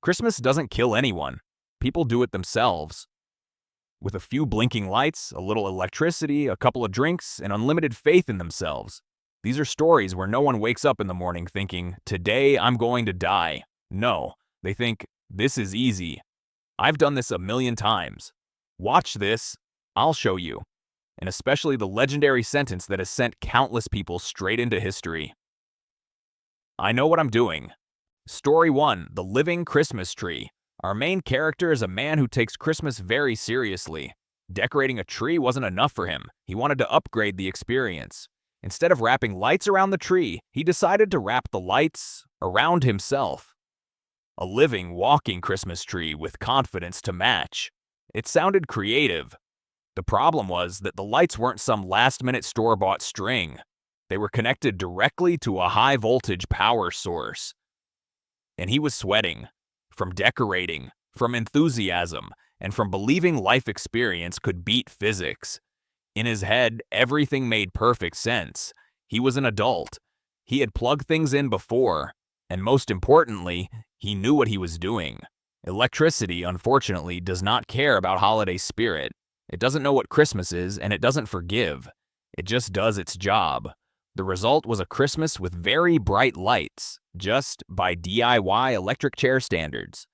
Christmas doesn't kill anyone. People do it themselves. With a few blinking lights, a little electricity, a couple of drinks, and unlimited faith in themselves. These are stories where no one wakes up in the morning thinking, today I'm going to die. No, they think, this is easy. I've done this a million times. Watch this, I'll show you. And especially the legendary sentence that has sent countless people straight into history. I know what I'm doing. Story 1, The Living Christmas Tree. Our main character is a man who takes Christmas very seriously. Decorating a tree wasn't enough for him. He wanted to upgrade the experience. Instead of wrapping lights around the tree, he decided to wrap the lights around himself. A living, walking Christmas tree with confidence to match. It sounded creative. The problem was that the lights weren't some last-minute store-bought string. They were connected directly to a high-voltage power source. And he was sweating. From decorating, from enthusiasm, and from believing life experience could beat physics. In his head, everything made perfect sense. He was an adult. He had plugged things in before, and most importantly, he knew what he was doing. Electricity, unfortunately, does not care about holiday spirit. It doesn't know what Christmas is, and it doesn't forgive. It just does its job. The result was a Christmas with very bright lights, just by DIY electric chair standards.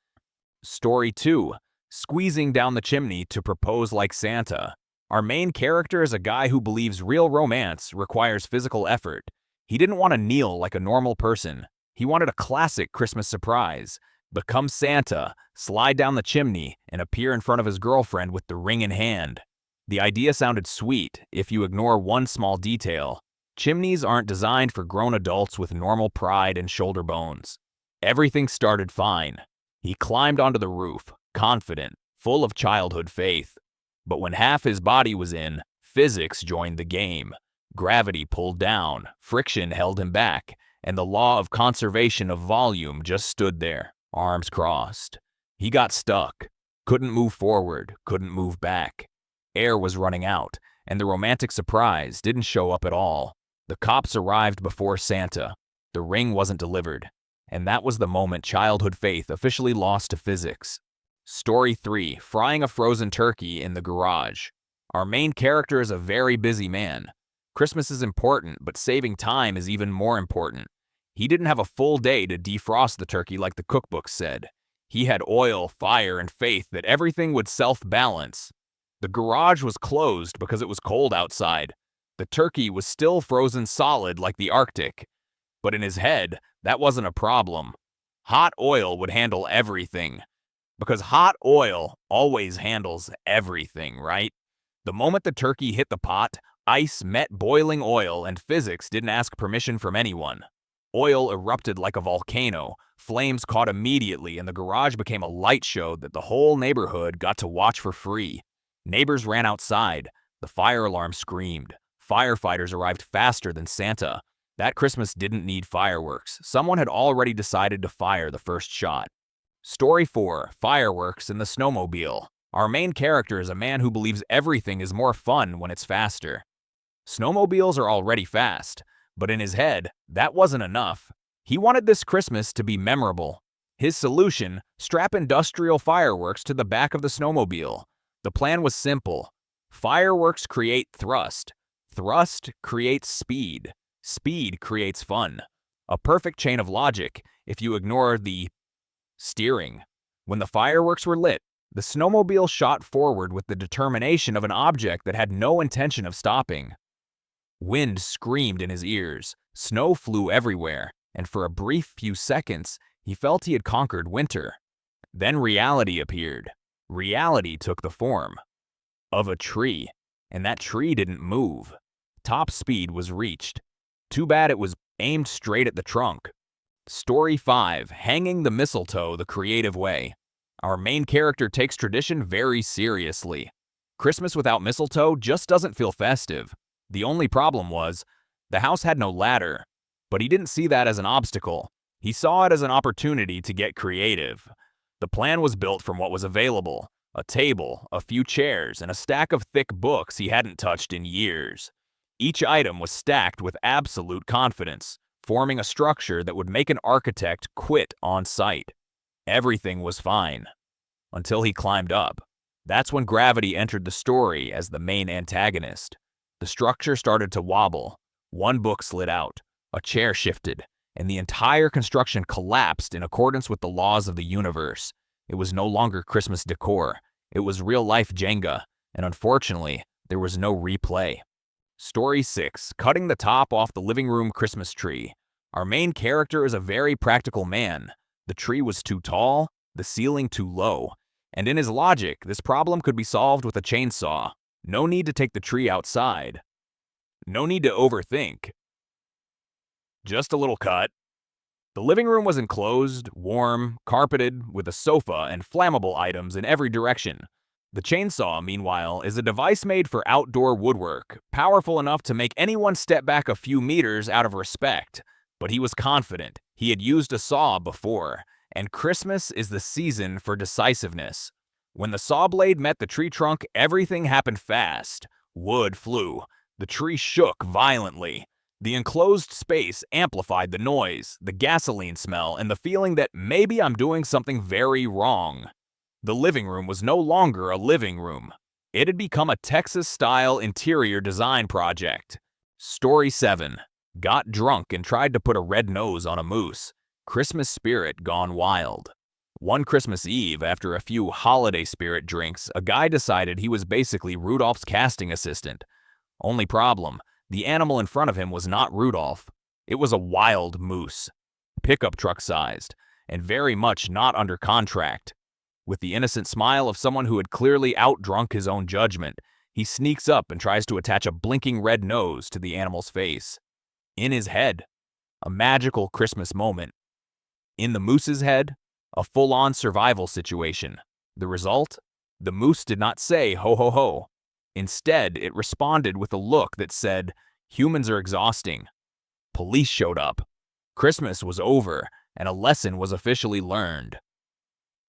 Story 2, Squeezing Down the Chimney to Propose Like Santa. Our main character is a guy who believes real romance requires physical effort. He didn't want to kneel like a normal person. He wanted a classic Christmas surprise. Become Santa, slide down the chimney, and appear in front of his girlfriend with the ring in hand. The idea sounded sweet if you ignore one small detail. Chimneys aren't designed for grown adults with normal pride and shoulder bones. Everything started fine. He climbed onto the roof, confident, full of childhood faith. But when half his body was in, physics joined the game. Gravity pulled down, friction held him back, and the law of conservation of volume just stood there, arms crossed. He got stuck. Couldn't move forward, couldn't move back. Air was running out, and the romantic surprise didn't show up at all. The cops arrived before Santa. The ring wasn't delivered. And that was the moment childhood faith officially lost to physics. Story 3, Frying a Frozen Turkey in the Garage. Our main character is a very busy man. Christmas is important, but saving time is even more important. He didn't have a full day to defrost the turkey like the cookbook said. He had oil, fire, and faith that everything would self-balance. The garage was closed because it was cold outside. The turkey was still frozen solid like the Arctic. But in his head, that wasn't a problem. Hot oil would handle everything. Because hot oil always handles everything, right? The moment the turkey hit the pot, ice met boiling oil and physics didn't ask permission from anyone. Oil erupted like a volcano, flames caught immediately, and the garage became a light show that the whole neighborhood got to watch for free. Neighbors ran outside. The fire alarm screamed. Firefighters arrived faster than Santa. That Christmas didn't need fireworks. Someone had already decided to fire the first shot. Story 4, Fireworks in the Snowmobile. Our main character is a man who believes everything is more fun when it's faster. Snowmobiles are already fast, but in his head, that wasn't enough. He wanted this Christmas to be memorable. His solution, strap industrial fireworks to the back of the snowmobile. The plan was simple. Fireworks create thrust. Thrust creates speed. Speed creates fun. A perfect chain of logic if you ignore the steering. When the fireworks were lit, the snowmobile shot forward with the determination of an object that had no intention of stopping. Wind screamed in his ears, snow flew everywhere, and for a brief few seconds, he felt he had conquered winter. Then reality appeared. Reality took the form of a tree, and that tree didn't move. Top speed was reached. Too bad it was aimed straight at the trunk. Story 5, Hanging the Mistletoe the Creative Way. Our main character takes tradition very seriously. Christmas without mistletoe just doesn't feel festive. The only problem was, the house had no ladder. But he didn't see that as an obstacle. He saw it as an opportunity to get creative. The plan was built from what was available: a table, a few chairs, and a stack of thick books he hadn't touched in years. Each item was stacked with absolute confidence, forming a structure that would make an architect quit on sight. Everything was fine, until he climbed up. That's when gravity entered the story as the main antagonist. The structure started to wobble. One book slid out, a chair shifted, and the entire construction collapsed in accordance with the laws of the universe. It was no longer Christmas decor. It was real-life Jenga, and unfortunately, there was no replay. Story 6. Cutting the top off the living room Christmas tree. Our main character is a very practical man. The tree was too tall, the ceiling too low, and in his logic, this problem could be solved with a chainsaw. No need to take the tree outside. No need to overthink. Just a little cut. The living room was enclosed, warm, carpeted, with a sofa and flammable items in every direction. The chainsaw, meanwhile, is a device made for outdoor woodwork, powerful enough to make anyone step back a few meters out of respect. But he was confident. He had used a saw before, and Christmas is the season for decisiveness. When the saw blade met the tree trunk, everything happened fast. Wood flew. The tree shook violently. The enclosed space amplified the noise, the gasoline smell, and the feeling that maybe I'm doing something very wrong. The living room was no longer a living room. It had become a Texas-style interior design project. Story 7. Got drunk and tried to put a red nose on a moose. Christmas spirit gone wild. One Christmas Eve, after a few holiday spirit drinks, a guy decided he was basically Rudolph's casting assistant. Only problem, the animal in front of him was not Rudolph. It was a wild moose, pickup truck sized, and very much not under contract. With the innocent smile of someone who had clearly outdrunk his own judgment, he sneaks up and tries to attach a blinking red nose to the animal's face. In his head, a magical Christmas moment. In the moose's head, a full-on survival situation. The result? The moose did not say ho ho ho. Instead, it responded with a look that said, "Humans are exhausting." Police showed up. Christmas was over, and a lesson was officially learned.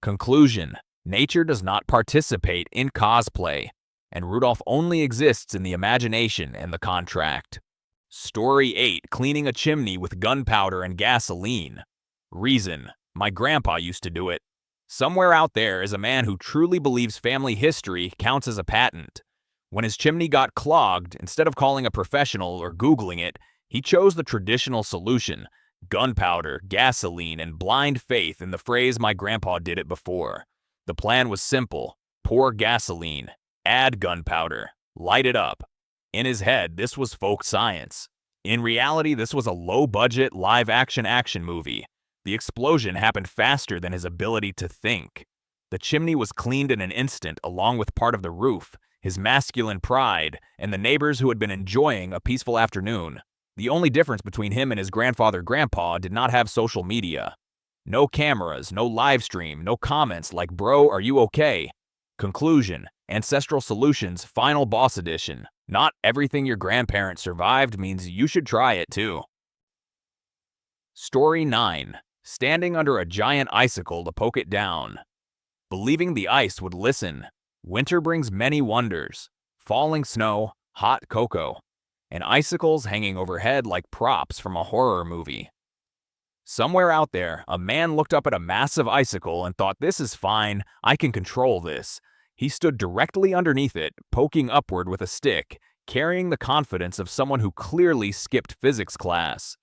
Conclusion: nature does not participate in cosplay, and Rudolph only exists in the imagination and the contract. Story 8. Cleaning a chimney with gunpowder and gasoline. Reason: my grandpa used to do it. Somewhere out there is a man who truly believes family history counts as a patent. When his chimney got clogged, instead of calling a professional or Googling it, he chose the traditional solution: gunpowder, gasoline, and blind faith in the phrase "my grandpa did it before." The plan was simple: pour gasoline, add gunpowder, light it up. In his head, this was folk science. In reality, this was a low-budget, live-action movie. The explosion happened faster than his ability to think. The chimney was cleaned in an instant, along with part of the roof, his masculine pride, and the neighbors who had been enjoying a peaceful afternoon. The only difference between him and his grandpa did not have social media. No cameras, no live stream, no comments like "Bro, are you okay?" Conclusion: Ancestral Solutions Final Boss Edition. Not everything your grandparents survived means you should try it too. Story 9. Standing under a giant icicle to poke it down. Believing the ice would listen. Winter brings many wonders. Falling snow, hot cocoa, and icicles hanging overhead like props from a horror movie. Somewhere out there, a man looked up at a massive icicle and thought, "This is fine, I can control this." He stood directly underneath it, poking upward with a stick, carrying the confidence of someone who clearly skipped physics class.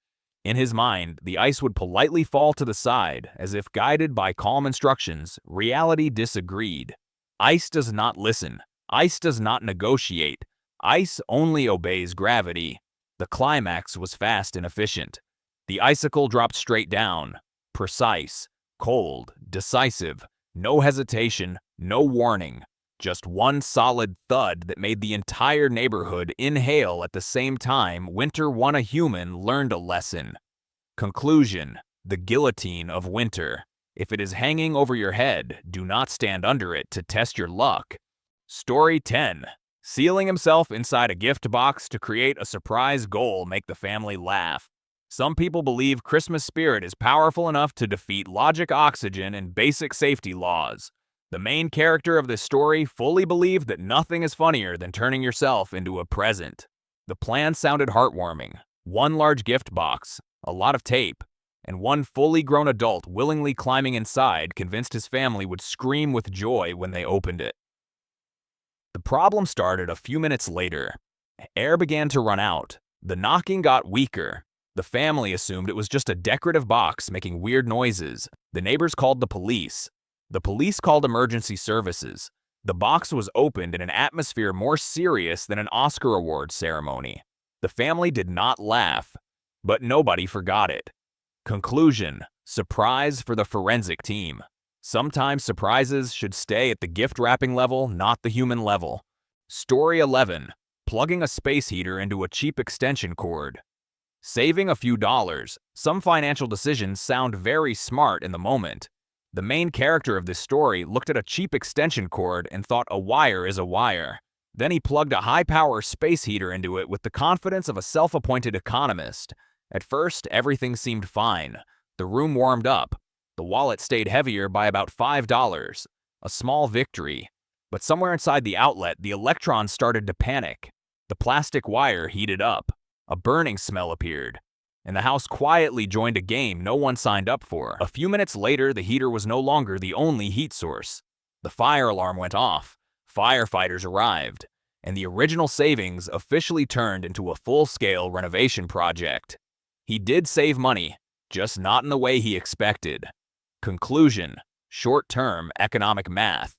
In his mind, the ice would politely fall to the side, as if guided by calm instructions. Reality disagreed. Ice does not listen. Ice does not negotiate. Ice only obeys gravity. The climax was fast and efficient. The icicle dropped straight down. Precise, cold, decisive. No hesitation, no warning. Just one solid thud that made the entire neighborhood inhale at the same time. Winter won a human, learned a lesson. Conclusion: the guillotine of winter. If it is hanging over your head, do not stand under it to test your luck. Story 10. Sealing himself inside a gift box to create a surprise goal make the family laugh. Some people believe Christmas spirit is powerful enough to defeat logic, oxygen, and basic safety laws. The main character of this story fully believed that nothing is funnier than turning yourself into a present. The plan sounded heartwarming. One large gift box, a lot of tape, and one fully grown adult willingly climbing inside convinced his family would scream with joy when they opened it. The problem started a few minutes later. Air began to run out. The knocking got weaker. The family assumed it was just a decorative box making weird noises. The neighbors called the police. The police called emergency services. The box was opened in an atmosphere more serious than an Oscar Awards ceremony. The family did not laugh, but nobody forgot it. Conclusion: surprise for the forensic team. Sometimes surprises should stay at the gift wrapping level, not the human level. Story 11. Plugging a space heater into a cheap extension cord. Saving a few dollars. Some financial decisions sound very smart in the moment. The main character of this story looked at a cheap extension cord and thought a wire is a wire. Then he plugged a high-power space heater into it with the confidence of a self-appointed economist. At first, everything seemed fine. The room warmed up. The wallet stayed heavier by about $5. A small victory. But somewhere inside the outlet, the electrons started to panic. The plastic wire heated up. A burning smell appeared, and the house quietly joined a game no one signed up for. A few minutes later, the heater was no longer the only heat source. The fire alarm went off, firefighters arrived, and the original savings officially turned into a full-scale renovation project. He did save money, just not in the way he expected. Conclusion: short-term economic math.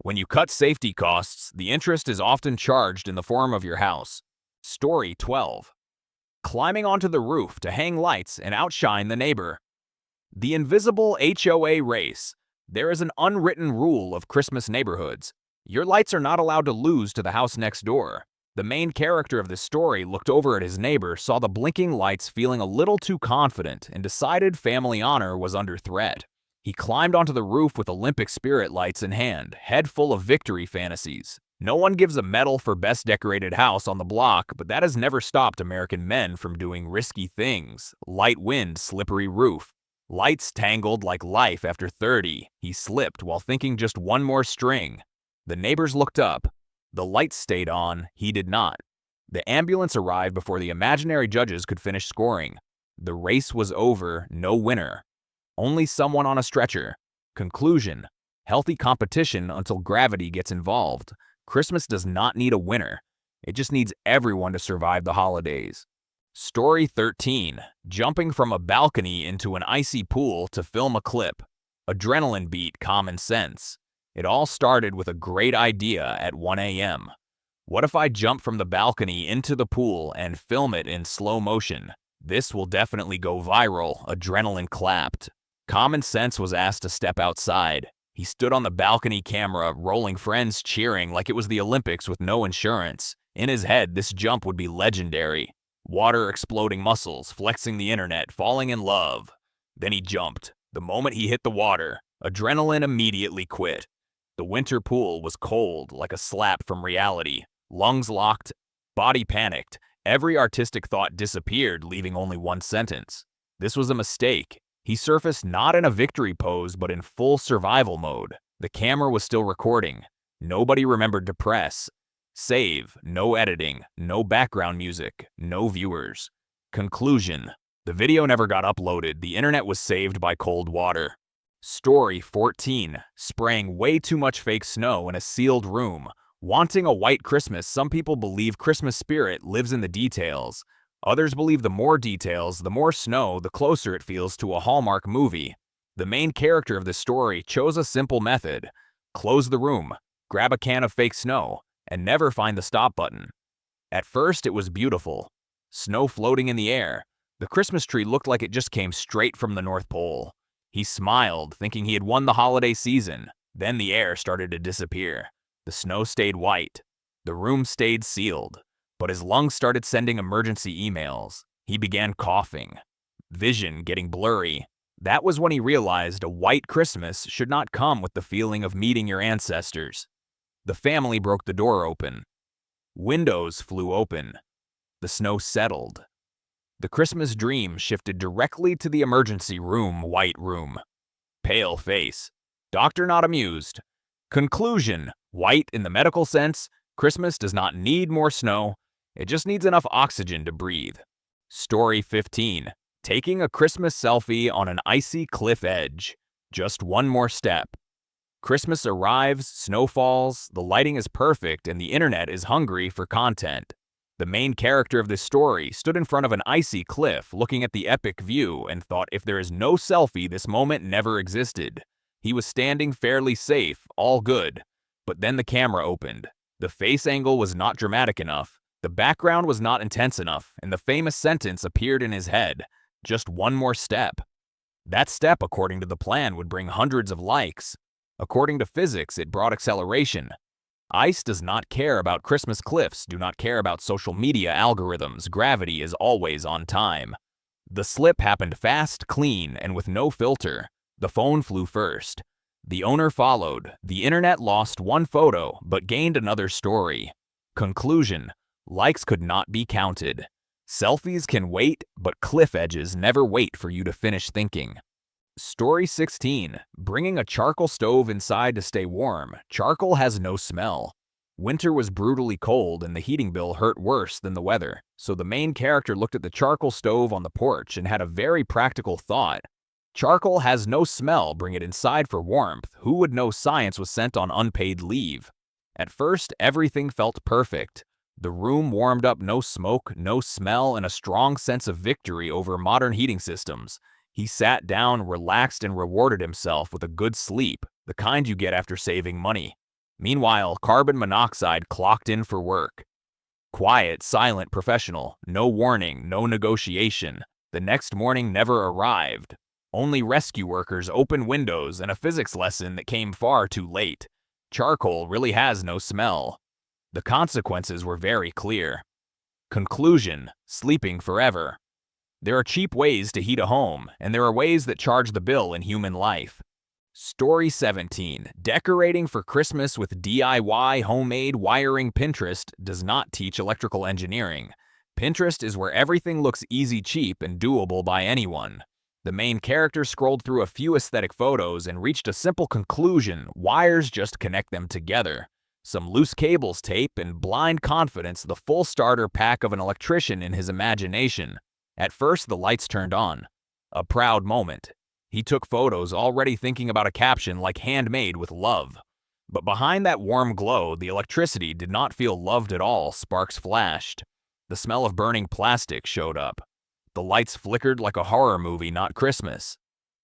When you cut safety costs, the interest is often charged in the form of your house. Story 12. Climbing onto the roof to hang lights and outshine the neighbor. The invisible HOA race. There is an unwritten rule of Christmas neighborhoods. Your lights are not allowed to lose to the house next door. The main character of this story looked over at his neighbor, saw the blinking lights, feeling a little too confident, and decided family honor was under threat. He climbed onto the roof with Olympic spirit lights in hand, head full of victory fantasies. No one gives a medal for best decorated house on the block, but that has never stopped American men from doing risky things. Light wind, slippery roof. Lights tangled like life after 30. He slipped while thinking just one more string. The neighbors looked up. The lights stayed on. He did not. The ambulance arrived before the imaginary judges could finish scoring. The race was over. No winner. Only someone on a stretcher. Conclusion: healthy competition until gravity gets involved. Christmas does not need a winner. It just needs everyone to survive the holidays. Story 13. Jumping from a balcony into an icy pool to film a clip. Adrenaline beat common sense. It all started with a great idea at 1 a.m. What if I jump from the balcony into the pool and film it in slow motion? This will definitely go viral. Adrenaline clapped. Common sense was asked to step outside. He stood on the balcony camera, rolling friends cheering like it was the Olympics with no insurance. In his head, this jump would be legendary. Water exploding muscles, flexing the internet, falling in love. Then he jumped. The moment he hit the water, adrenaline immediately quit. The winter pool was cold, like a slap from reality. Lungs locked, body panicked. Every artistic thought disappeared, leaving only one sentence. This was a mistake. He surfaced not in a victory pose, but in full survival mode. The camera was still recording. Nobody remembered to press. Save. No editing. No background music. No viewers. Conclusion: the video never got uploaded. The internet was saved by cold water. Story 14. Spraying way too much fake snow in a sealed room. Wanting a white Christmas, some people believe Christmas spirit lives in the details. Others believe the more details, the more snow, the closer it feels to a Hallmark movie. The main character of this story chose a simple method. Close the room, grab a can of fake snow, and never find the stop button. At first, it was beautiful. Snow floating in the air. The Christmas tree looked like it just came straight from the North Pole. He smiled, thinking he had won the holiday season. Then the air started to disappear. The snow stayed white. The room stayed sealed. But his lungs started sending emergency emails. He began coughing. Vision getting blurry. That was when he realized a white Christmas should not come with the feeling of meeting your ancestors. The family broke the door open. Windows flew open. The snow settled. The Christmas dream shifted directly to the emergency room, white room. Pale face. Doctor not amused. Conclusion: white in the medical sense, Christmas does not need more snow. It just needs enough oxygen to breathe. Story 15. Taking a Christmas selfie on an icy cliff edge. Just one more step. Christmas arrives, snow falls, the lighting is perfect, and the internet is hungry for content. The main character of this story stood in front of an icy cliff looking at the epic view and thought if there is no selfie, this moment never existed. He was standing fairly safe, all good. But then the camera opened. The face angle was not dramatic enough, the background was not intense enough, and the famous sentence appeared in his head. Just one more step. That step, according to the plan, would bring hundreds of likes. According to physics, it brought acceleration. Ice does not care about Christmas cliffs, do not care about social media algorithms. Gravity is always on time. The slip happened fast, clean, and with no filter. The phone flew first. The owner followed. The internet lost one photo, but gained another story. Conclusion: likes could not be counted. Selfies can wait, but cliff edges never wait for you to finish thinking. Story 16. Bringing a charcoal stove inside to stay warm. Charcoal has no smell. Winter was brutally cold and the heating bill hurt worse than the weather, so the main character looked at the charcoal stove on the porch and had a very practical thought. Charcoal has no smell, bring it inside for warmth. Who would know science was sent on unpaid leave? At first, everything felt perfect. The room warmed up, no smoke, no smell, and a strong sense of victory over modern heating systems. He sat down, relaxed, and rewarded himself with a good sleep, the kind you get after saving money. Meanwhile, carbon monoxide clocked in for work. Quiet, silent, professional, no warning, no negotiation. The next morning never arrived. Only rescue workers, open windows, and a physics lesson that came far too late. Charcoal really has no smell. The consequences were very clear. Conclusion: sleeping forever. There are cheap ways to heat a home, and there are ways that charge the bill in human life. Story 17. Decorating for Christmas with DIY homemade wiring. Pinterest does not teach electrical engineering. Pinterest is where everything looks easy, cheap, and doable by anyone. The main character scrolled through a few aesthetic photos and reached a simple conclusion: wires, just connect them together. Some loose cables, tape, and blind confidence, the full starter pack of an electrician in his imagination. At first, the lights turned on. A proud moment. He took photos, already thinking about a caption like "handmade with love." But behind that warm glow, the electricity did not feel loved at all. Sparks flashed. The smell of burning plastic showed up. The lights flickered like a horror movie, not Christmas.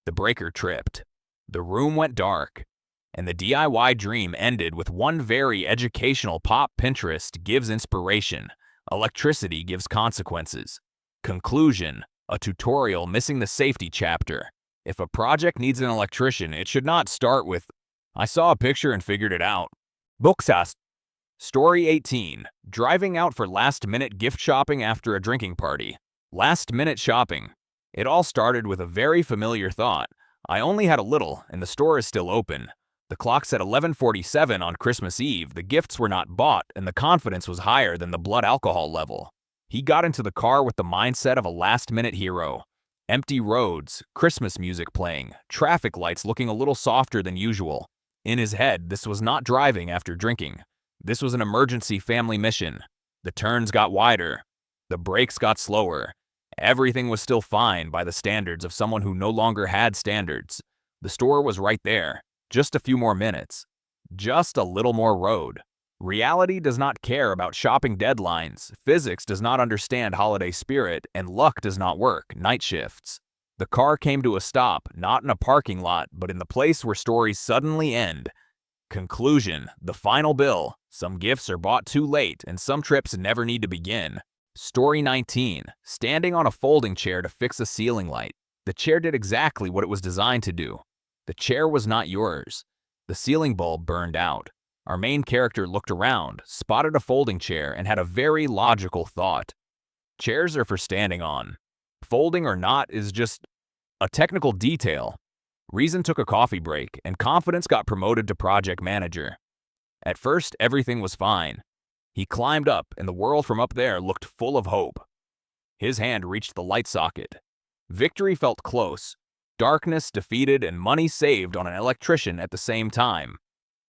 The breaker tripped. The room went dark. And the DIY dream ended with one very educational pop. Pinterest gives inspiration. Electricity gives consequences. Conclusion: a tutorial missing the safety chapter. If a project needs an electrician, it should not start with, "I saw a picture and figured it out." Booksas. Story 18. Driving out for last-minute gift shopping after a drinking party. Last-minute shopping. It all started with a very familiar thought. I only had a little, and the store is still open. The clock said 11:47 on Christmas Eve, the gifts were not bought, and the confidence was higher than the blood alcohol level. He got into the car with the mindset of a last-minute hero. Empty roads, Christmas music playing, traffic lights looking a little softer than usual. In his head, this was not driving after drinking. This was an emergency family mission. The turns got wider. The brakes got slower. Everything was still fine by the standards of someone who no longer had standards. The store was right there. Just a few more minutes. Just a little more road. Reality does not care about shopping deadlines, physics does not understand holiday spirit, and luck does not work, night shifts. The car came to a stop, not in a parking lot, but in the place where stories suddenly end. Conclusion: the final bill. Some gifts are bought too late, and some trips never need to begin. Story 19. Standing on a folding chair to fix a ceiling light. The chair did exactly what it was designed to do. The chair was not yours. The ceiling bulb burned out. Our main character looked around, spotted a folding chair, and had a very logical thought. Chairs are for standing on. Folding or not is just a technical detail. Reason took a coffee break, and confidence got promoted to project manager. At first, everything was fine. He climbed up, and the world from up there looked full of hope. His hand reached the light socket. Victory felt close. Darkness defeated and money saved on an electrician at the same time.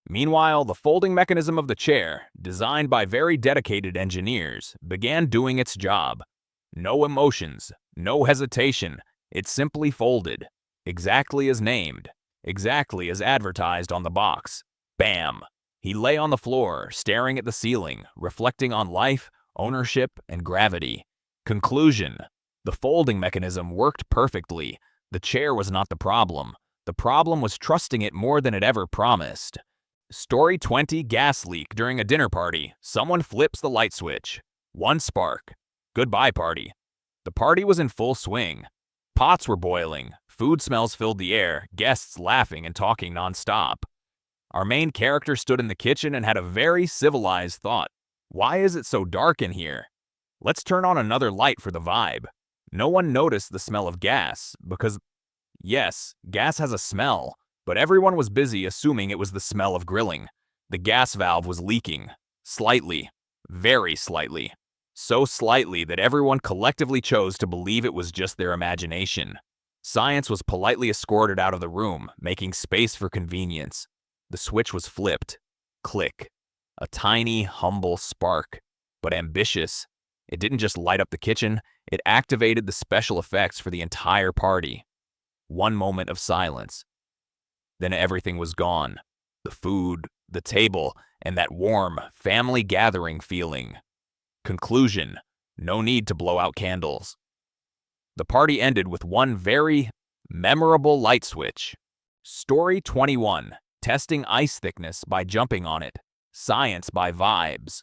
Meanwhile, the folding mechanism of the chair, designed by very dedicated engineers, began doing its job. No emotions, no hesitation. It simply folded. Exactly as named. Exactly as advertised on the box. Bam! He lay on the floor, staring at the ceiling, reflecting on life, ownership, and gravity. Conclusion: the folding mechanism worked perfectly. The chair was not the problem. The problem was trusting it more than it ever promised. Story 20: gas leak during a dinner party. Someone flips the light switch. One spark. Goodbye party. The party was in full swing. Pots were boiling. Food smells filled the air, guests laughing and talking nonstop. Our main character stood in the kitchen and had a very civilized thought. Why is it so dark in here? Let's turn on another light for the vibe. No one noticed the smell of gas because, yes, gas has a smell, but everyone was busy assuming it was the smell of grilling. The gas valve was leaking. Slightly. Very slightly. So slightly that everyone collectively chose to believe it was just their imagination. Science was politely escorted out of the room, making space for convenience. The switch was flipped. Click. A tiny, humble spark, but ambitious. It didn't just light up the kitchen, it activated the special effects for the entire party. One moment of silence. Then everything was gone. The food, the table, and that warm, family gathering feeling. Conclusion: no need to blow out candles. The party ended with one very memorable light switch. Story 21: testing ice thickness by jumping on it. Science by vibes.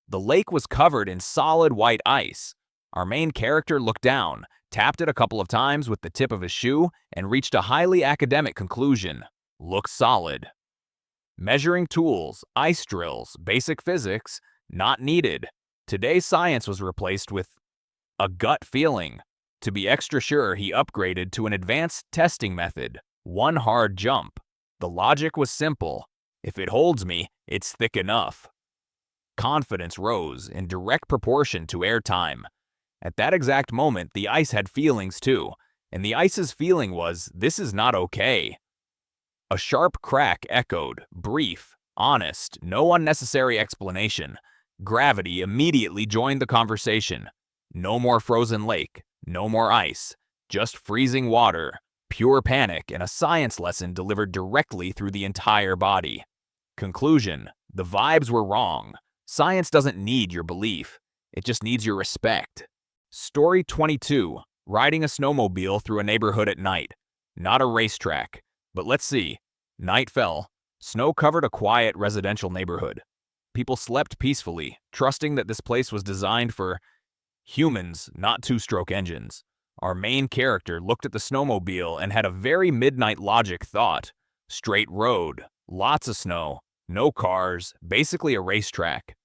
The lake was covered in solid white ice. Our main character looked down, tapped it a couple of times with the tip of his shoe, and reached a highly academic conclusion. Looks solid. Measuring tools, ice drills, basic physics, not needed. Today's science was replaced with a gut feeling. To be extra sure, he upgraded to an advanced testing method. One hard jump. The logic was simple. If it holds me, it's thick enough. Confidence rose in direct proportion to airtime. At that exact moment, the ice had feelings too, and the ice's feeling was, this is not okay. A sharp crack echoed, brief, honest, no unnecessary explanation. Gravity immediately joined the conversation. No more frozen lake, no more ice, just freezing water, pure panic, and a science lesson delivered directly through the entire body. Conclusion: the vibes were wrong. Science doesn't need your belief, it just needs your respect. Story 22: riding a snowmobile through a neighborhood at night. Not a racetrack, but let's see. Night fell. Snow covered a quiet residential neighborhood. People slept peacefully, trusting that this place was designed for humans, not two-stroke engines. Our main character looked at the snowmobile and had a very midnight logic thought. Straight road, lots of snow, no cars, basically a racetrack.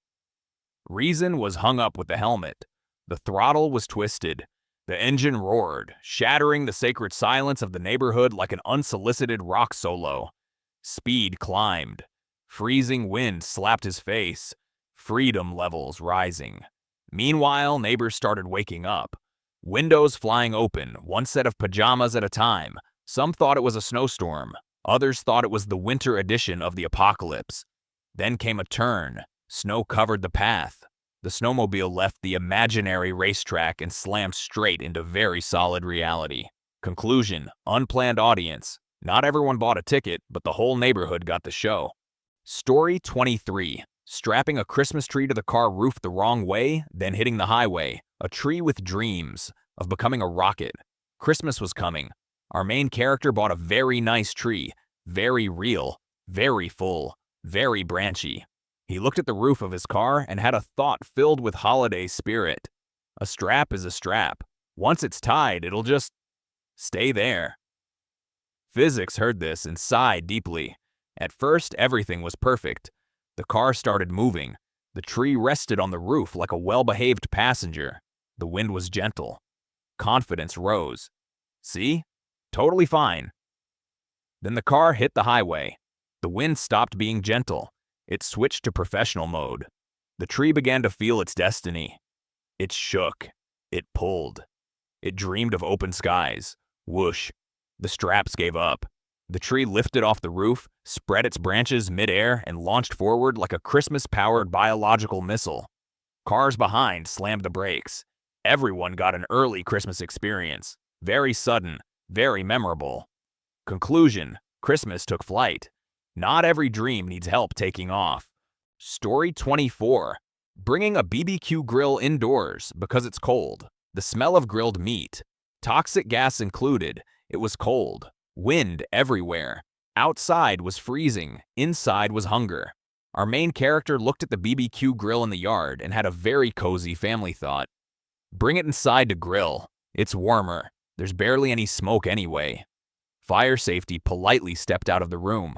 Reason was hung up with the helmet. The throttle was twisted. The engine roared, shattering the sacred silence of the neighborhood like an unsolicited rock solo. Speed climbed. Freezing wind slapped his face. Freedom levels rising. Meanwhile, neighbors started waking up. Windows flying open, one set of pajamas at a time. Some thought it was a snowstorm. Others thought it was the winter edition of the apocalypse. Then came a turn. Snow covered the path. The snowmobile left the imaginary racetrack and slammed straight into very solid reality. Conclusion: unplanned audience. Not everyone bought a ticket, but the whole neighborhood got the show. Story 23: strapping a Christmas tree to the car roof the wrong way, then hitting the highway. A tree with dreams of becoming a rocket. Christmas was coming. Our main character bought a very nice tree. Very real, very full, very branchy. He looked at the roof of his car and had a thought filled with holiday spirit. A strap is a strap. Once it's tied, it'll just stay there. Physics heard this and sighed deeply. At first, everything was perfect. The car started moving. The tree rested on the roof like a well-behaved passenger. The wind was gentle. Confidence rose. See? Totally fine. Then the car hit the highway. The wind stopped being gentle. It switched to professional mode. The tree began to feel its destiny. It shook. It pulled. It dreamed of open skies. Whoosh. The straps gave up. The tree lifted off the roof, spread its branches mid-air, and launched forward like a Christmas-powered biological missile. Cars behind slammed the brakes. Everyone got an early Christmas experience. Very sudden, very memorable. Conclusion: Christmas took flight. Not every dream needs help taking off. Story 24. Bringing a BBQ grill indoors because it's cold. The smell of grilled meat. Toxic gas included. It was cold. Wind everywhere. Outside was freezing. Inside was hunger. Our main character looked at the BBQ grill in the yard and had a very cozy family thought. Bring it inside to grill. It's warmer. There's barely any smoke anyway. Fire safety politely stepped out of the room.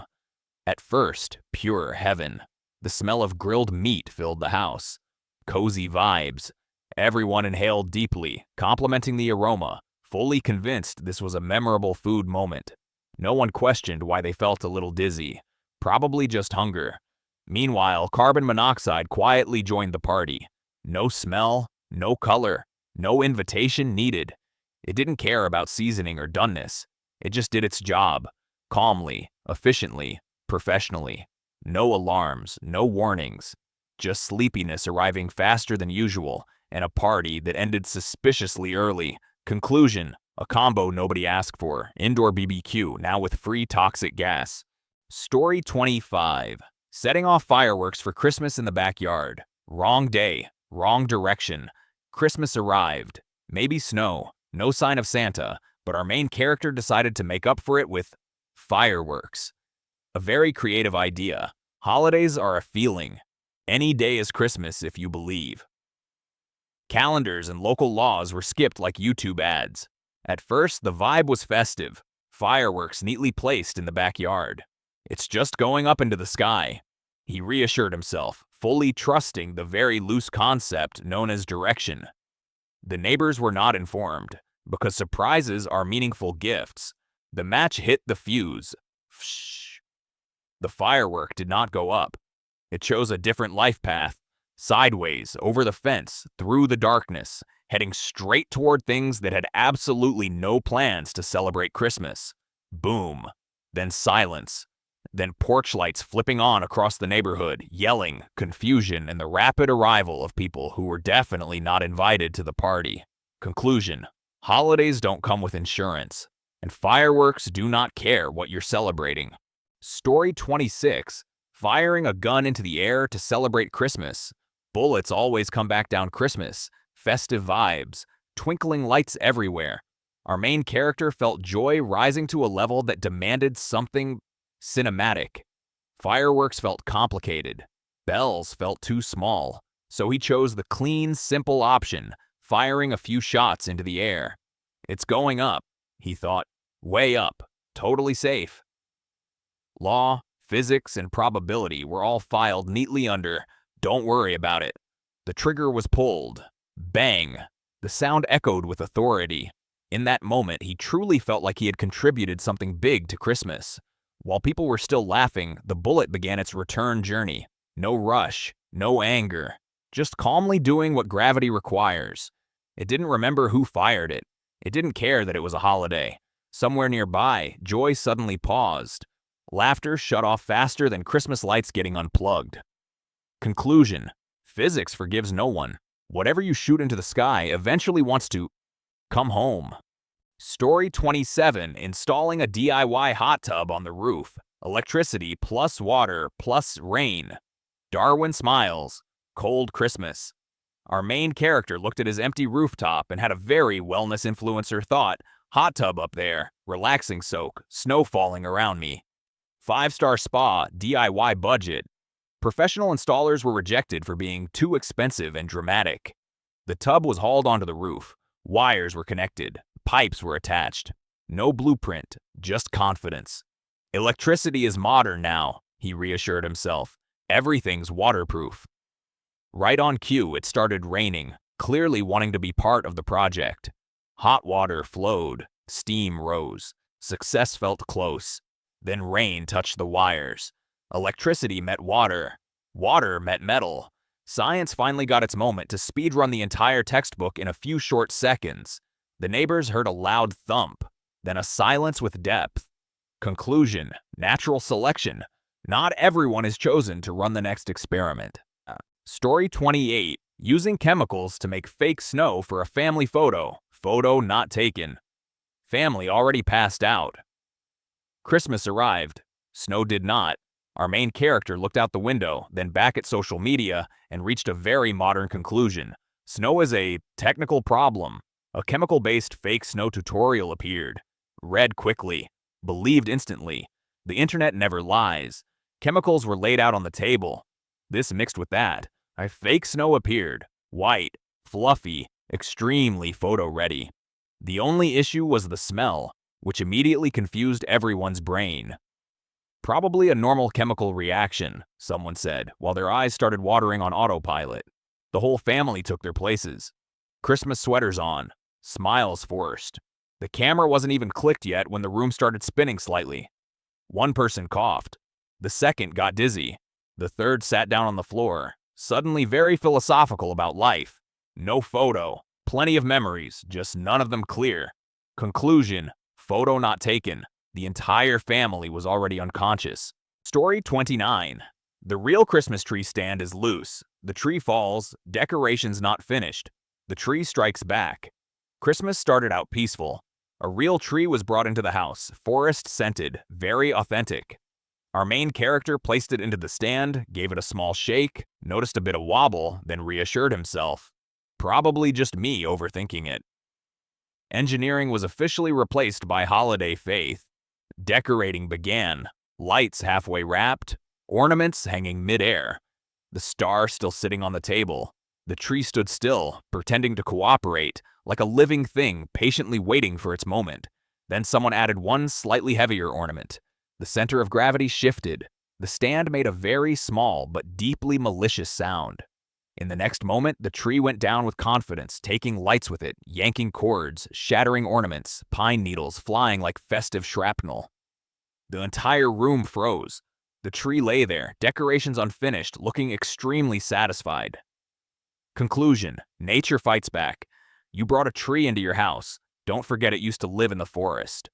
At first, pure heaven. The smell of grilled meat filled the house. Cozy vibes. Everyone inhaled deeply, complimenting the aroma, fully convinced this was a memorable food moment. No one questioned why they felt a little dizzy. Probably just hunger. Meanwhile, carbon monoxide quietly joined the party. No smell, no color, no invitation needed. It didn't care about seasoning or doneness. It just did its job. Calmly, efficiently, professionally. No alarms, no warnings. Just sleepiness arriving faster than usual, and a party that ended suspiciously early. Conclusion: a combo nobody asked for. Indoor BBQ, now with free toxic gas. Story 25. Setting off fireworks for Christmas in the backyard. Wrong day, wrong direction. Christmas arrived. Maybe snow, no sign of Santa, but our main character decided to make up for it with fireworks. A very creative idea. Holidays are a feeling. Any day is Christmas if you believe. Calendars and local laws were skipped like YouTube ads. At first, the vibe was festive. Fireworks neatly placed in the backyard. It's just going up into the sky. He reassured himself, fully trusting the very loose concept known as direction. The neighbors were not informed, because surprises are meaningful gifts. The match hit the fuse. The firework did not go up. It chose a different life path, sideways, over the fence, through the darkness, heading straight toward things that had absolutely no plans to celebrate Christmas. Boom. Then silence. Then porch lights flipping on across the neighborhood, yelling, confusion, and the rapid arrival of people who were definitely not invited to the party. Conclusion: holidays don't come with insurance, and fireworks do not care what you're celebrating. Story 26. Firing a gun into the air to celebrate Christmas. Bullets always come back down Christmas. Festive vibes. Twinkling lights everywhere. Our main character felt joy rising to a level that demanded something cinematic. Fireworks felt complicated. Bells felt too small. So he chose the clean, simple option, firing a few shots into the air. It's going up, he thought. Way up. Totally safe. Law, physics, and probability were all filed neatly under "Don't worry about it." The trigger was pulled. Bang! The sound echoed with authority. In that moment, he truly felt like he had contributed something big to Christmas. While people were still laughing, the bullet began its return journey. No rush, no anger, just calmly doing what gravity requires. It didn't remember who fired it. It didn't care that it was a holiday. Somewhere nearby, joy suddenly paused. Laughter shut off faster than Christmas lights getting unplugged. Conclusion: physics forgives no one. Whatever you shoot into the sky eventually wants to come home. Story 27. Installing a DIY hot tub on the roof. Electricity plus water plus rain. Darwin smiles. Cold Christmas. Our main character looked at his empty rooftop and had a very wellness influencer thought. Hot tub up there, relaxing soak, snow falling around me. 5-star spa, DIY budget. Professional installers were rejected for being too expensive and dramatic. The tub was hauled onto the roof. Wires were connected. Pipes were attached. No blueprint, just confidence. Electricity is modern now, he reassured himself. Everything's waterproof. Right on cue, it started raining, clearly wanting to be part of the project. Hot water flowed. Steam rose. Success felt close. Then rain touched the wires. Electricity met water. Water met metal. Science finally got its moment to speedrun the entire textbook in a few short seconds. The neighbors heard a loud thump, then a silence with depth. Conclusion: natural selection. Not everyone is chosen to run the next experiment. Story 28. Using chemicals to make fake snow for a family photo. Photo not taken. Family already passed out. Christmas arrived. Snow did not. Our main character looked out the window, then back at social media, and reached a very modern conclusion. Snow is a technical problem. A chemical-based fake snow tutorial appeared. Read quickly. Believed instantly. The internet never lies. Chemicals were laid out on the table. This mixed with that. A fake snow appeared. White, fluffy, extremely photo-ready. The only issue was the smell, which immediately confused everyone's brain. Probably a normal chemical reaction, someone said, while their eyes started watering on autopilot. The whole family took their places. Christmas sweaters on. Smiles forced. The camera wasn't even clicked yet when the room started spinning slightly. One person coughed. The second got dizzy. The third sat down on the floor, suddenly very philosophical about life. No photo. Plenty of memories, just none of them clear. Conclusion: photo not taken. The entire family was already unconscious. Story 29. The real Christmas tree stand is loose. The tree falls, decorations not finished. The tree strikes back. Christmas started out peaceful. A real tree was brought into the house, forest-scented, very authentic. Our main character placed it into the stand, gave it a small shake, noticed a bit of wobble, then reassured himself. Probably just me overthinking it. Engineering was officially replaced by holiday faith. Decorating began. Lights halfway wrapped, ornaments hanging mid-air. The star still sitting on the table. The tree stood still, pretending to cooperate, like a living thing patiently waiting for its moment. Then someone added one slightly heavier ornament. The center of gravity shifted. The stand made a very small but deeply malicious sound. In the next moment, the tree went down with confidence, taking lights with it, yanking cords, shattering ornaments, pine needles flying like festive shrapnel. The entire room froze. The tree lay there, decorations unfinished, looking extremely satisfied. Conclusion: nature fights back. You brought a tree into your house. Don't forget it used to live in the forest.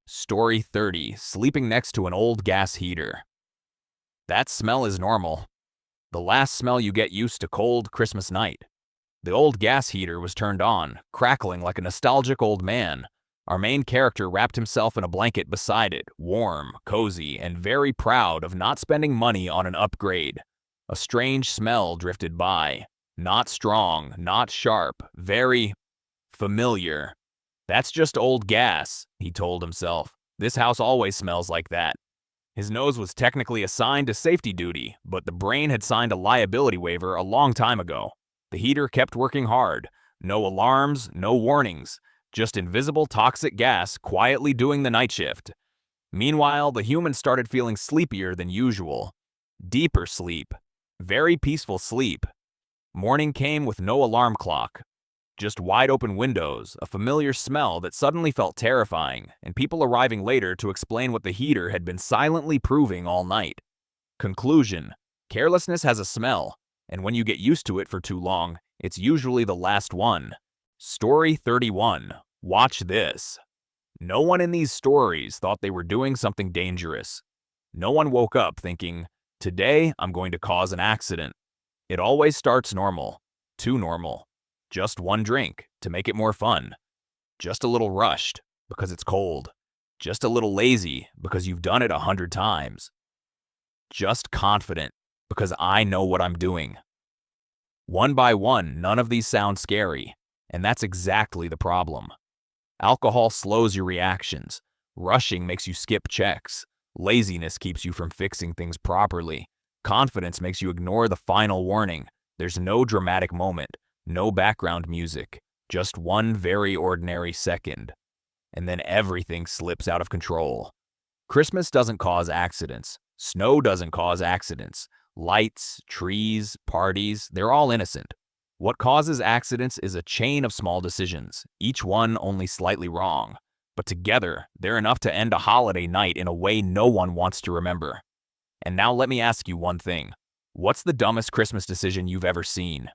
Story 30. Sleeping next to an old gas heater. That smell is normal. The last smell you get used to cold Christmas night. The old gas heater was turned on, crackling like a nostalgic old man. Our main character wrapped himself in a blanket beside it, warm, cozy, and very proud of not spending money on an upgrade. A strange smell drifted by. Not strong, not sharp, very familiar. That's just old gas, he told himself. This house always smells like that. His nose was technically assigned to safety duty, but the brain had signed a liability waiver a long time ago. The heater kept working hard. No alarms, no warnings. Just invisible toxic gas quietly doing the night shift. Meanwhile, the human started feeling sleepier than usual. Deeper sleep. Very peaceful sleep. Morning came with no alarm clock. Just wide-open windows, a familiar smell that suddenly felt terrifying, and people arriving later to explain what the heater had been silently proving all night. Conclusion: carelessness has a smell, and when you get used to it for too long, it's usually the last one. Story 31. Watch this. No one in these stories thought they were doing something dangerous. No one woke up thinking, today I'm going to cause an accident. It always starts normal. Too normal. Just one drink to make it more fun. Just a little rushed because it's cold. Just a little lazy because you've done it 100 times. Just confident because I know what I'm doing. One by one, none of these sound scary, and that's exactly the problem. Alcohol slows your reactions. Rushing makes you skip checks. Laziness keeps you from fixing things properly. Confidence makes you ignore the final warning. There's no dramatic moment. No background music, just one very ordinary second. And then everything slips out of control. Christmas doesn't cause accidents. Snow doesn't cause accidents. Lights, trees, parties, they're all innocent. What causes accidents is a chain of small decisions, each one only slightly wrong. But together, they're enough to end a holiday night in a way no one wants to remember. And now let me ask you one thing. What's the dumbest Christmas decision you've ever seen?